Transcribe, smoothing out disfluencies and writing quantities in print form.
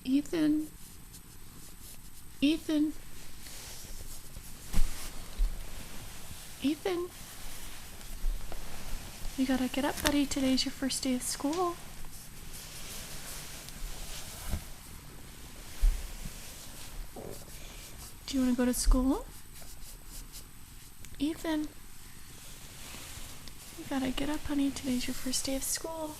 Ethan. Ethan. Ethan. You gotta get up, buddy. Today's your first day of school. Do you want to go to school? Ethan. You gotta get up, honey. Today's your first day of school.